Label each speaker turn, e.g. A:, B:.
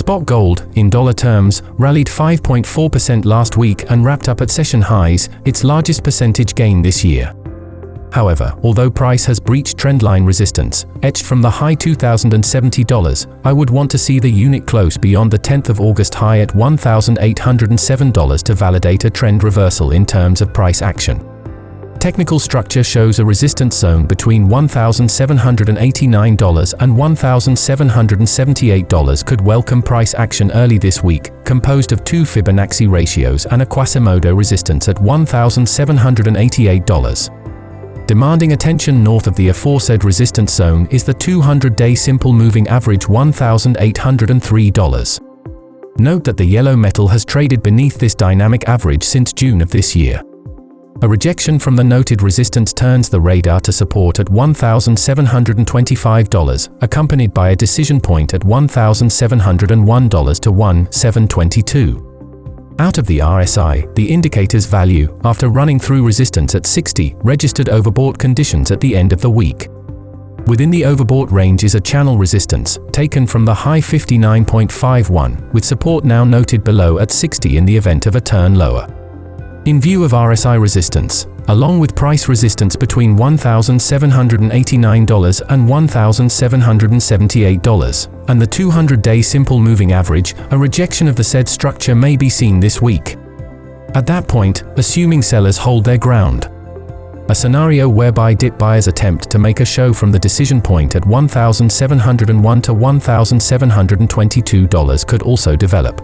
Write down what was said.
A: Spot gold, in dollar terms, rallied 5.4% last week and wrapped up at session highs, its largest percentage gain this year. However, although price has breached trendline resistance, etched from the high $2,070, I would want to see the unit close beyond the 10th of August high at $1,807 to validate a trend reversal in terms of price action. Technical structure shows a resistance zone between $1,789 and $1,778 could welcome price action early this week, composed of 2 Fibonacci ratios and a Quasimodo resistance at $1,788. Demanding attention north of the aforesaid resistance zone is the 200-day simple moving average $1,803. Note that the yellow metal has traded beneath this dynamic average since June of this year. A rejection from the noted resistance turns the radar to support at $1,725, accompanied by a decision point at $1,701 to $1,722. Out of the RSI, the indicator's value, after running through resistance at 60, registered overbought conditions at the end of the week. Within the overbought range is a channel resistance, taken from the high 59.51, with support now noted below at 60 in the event of a turn lower. In view of RSI resistance, along with price resistance between $1,789 and $1,778, and the 200-day simple moving average, a rejection of the said structure may be seen this week. At that point, assuming sellers hold their ground, a scenario whereby dip buyers attempt to make a show from the decision point at $1,701 to $1,722 could also develop.